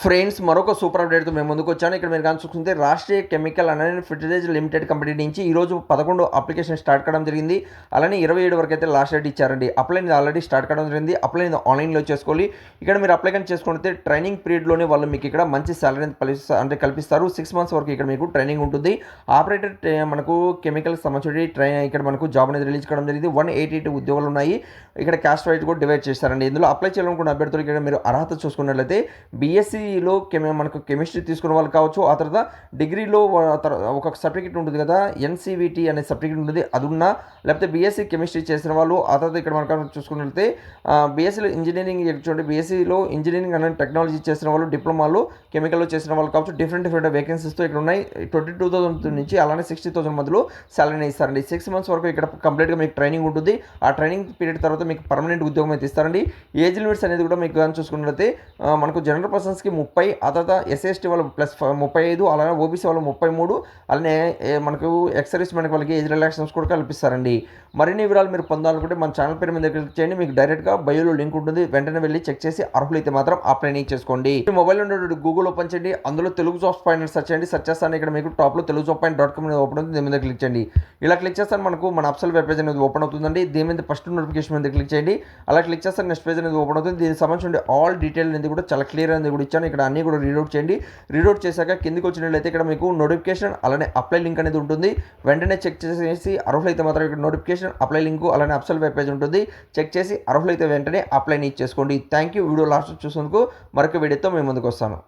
Friends మరొక super అప్డేట్తో మేము ముందుకు వచ్చాను. ఇక్కడ మీరు కానీ చూసుకుంటే Rashtriya chemical and fertiliser limited company నుంచి ఈరోజు 11 అప్లికేషన్ స్టార్ట్ కావడం జరిగింది. అలానే 27 వరకు అయితే లాస్ట్ డేట్ ఇచ్చారండి. అప్లై ఆల్రెడీ స్టార్ట్ కావడం జరిగింది. అప్లై ఆన్లైన్లో చేసుకోవాలి. ఇక్కడ మీరు అప్లై కానీ చేసుకుంటే ట్రైనింగ్ పీరియడ్లోనే వాళ్ళు మీకు ఇక్కడ మంచి సాలరీ అంటే కల్పిస్తారు. 6 మంత్స్ వరకు ఇక్కడ మీకు ట్రైనింగ్ ఉంటుంది. ఆపరేటర్ మనకు కెమికల్ సంబంధించి ఇక్కడ మనకు జాబ్ అనేది రిలీజ్ కావడం జరిగింది. 182 ఉద్యోగాలు ఉన్నాయి. ఇక్కడ క్యాస్ట్ వైజ్ కూడా డివైడ్ చేస్తారండి. ఇందులో అప్లై చేయాలనుకున్న అభ్యర్థులు ఇక్కడ మీరు అర్హత చూసుకున్నట్లయితే బీఎస్సీలో మనకు కెమిస్ట్రీ తీసుకున్న వాళ్ళు కావచ్చు. ఆ తర్వాత డిగ్రీలో ఒక సర్టిఫికేట్ ఉంటుంది కదా, ఎన్సీవీటీ అనే సర్టిఫికేట్ ఉంటుంది, అది ఉన్నా లేకపోతే బీఎస్సీ కెమిస్ట్రీ చేసిన వాళ్ళు. ఆ తర్వాత ఇక్కడ మనకు చూసుకున్నట్లయితే బీఎస్సీలో ఇంజనీరింగ్ చూడండి, బీఎస్సీలో ఇంజనీరింగ్ అనే టెక్నాలజీ చేసిన వాళ్ళు, డిప్లొమాలో కెమికల్లో చేసిన వాళ్ళు కావచ్చు. డిఫరెంట్ వేకెన్సీస్తో ఇక్కడ ఉన్నాయి. 22,000 నుంచి అలానే 60,000 మధ్యలో సాలరీని ఇస్తారండి. 6 మంత్స్ వరకు ఇక్కడ కంప్లీట్గా మీకు ట్రైనింగ్ ఉంటుంది. ఆ ట్రైనింగ్ పీరియడ్ తర్వాత మీకు పర్మనెంట్ ఉద్యోగం అయితే ఇస్తారండి. ఏజ్ లిమిట్స్ అనేది కూడా మీకు కానీ చూసుకున్నట్లయితే మనకు జనరల్ పర్సన్స్కి 30, ఆ తర్వాత ఎస్సీ/ఎస్టీ వాళ్ళు +35, అలానే ఓబీసీ వాళ్ళు 33, అలానే మనకు ఎక్సర్వీస్ మనకి వాళ్ళకి ఏజ్ రిలాక్సేషన్స్ కూడా కల్పిస్తారండి. మరిన్ని వివరాలు మీరు పొందాలనుకుంటే మన ఛానల్ పేరు మీద క్లిక్ చేయండి. మీకు డైరెక్ట్గా బయోలో లింక్ ఉంటుంది. వెంటనే వెళ్ళి చెక్ చేసి అర్హులైతే మాత్రం అప్లై చేసుకోండి. మీ మొబైల్ నుండి గూగుల్ ఓపెన్ చేయండి. అందులో తెలుగు జాబ్స్ పాయింట్ సెర్చ్ చేయండి. సెర్చ్ చేస్తాను ఇక్కడ మీకు టాప్లో telugujob.com ఓపెన్ అవుతుంది. దీని మీద క్లిక్ చేయండి. ఇలా క్లిక్ చేస్తాను మనకు మన అఫ్సల్ వెబ్ పేజ్ అనేది ఓపెన్ అవుతుందండి. దీని మీద ఫస్ట్ నోటిఫికేషన్ మీద క్లిక్ చేయండి. అలా క్లిక్ చేస్తాను నెక్స్ట్ పేజ్ అనేది ఓపెన్ అవుతుంది. దీనికి సంబంధించిన ఆల్ డీటెయిల్ అనేది కూడా చాలా క్లియర్ అనేది కూడా ఇచ్చాను. ఇక్కడ అన్ని కూడా రీడౌట్ చేయండి. రీడౌట్ చేశాక కిందికి వచ్చినట్లయితే ఇక్కడ మీకు నోటిఫికేషన్ అలానే అప్లై లింక్ అనేది ఉంటుంది. వెంటనే చెక్ చేసి అర్హులైతే మాత్రం ఇక్కడ నోటిఫికేషన్, అప్లై లింక్ అలానే అఫ్సల్ వెబ్ పేజ్ ఉంటుంది. చెక్ చేసి అర్హులైతే వెంటనే అప్లై చేసుకోండి. Thank you. వీడియో లాస్ట్ చూసినందుకు మరొక వీడియోతో మేము ముందుకు వస్తాను.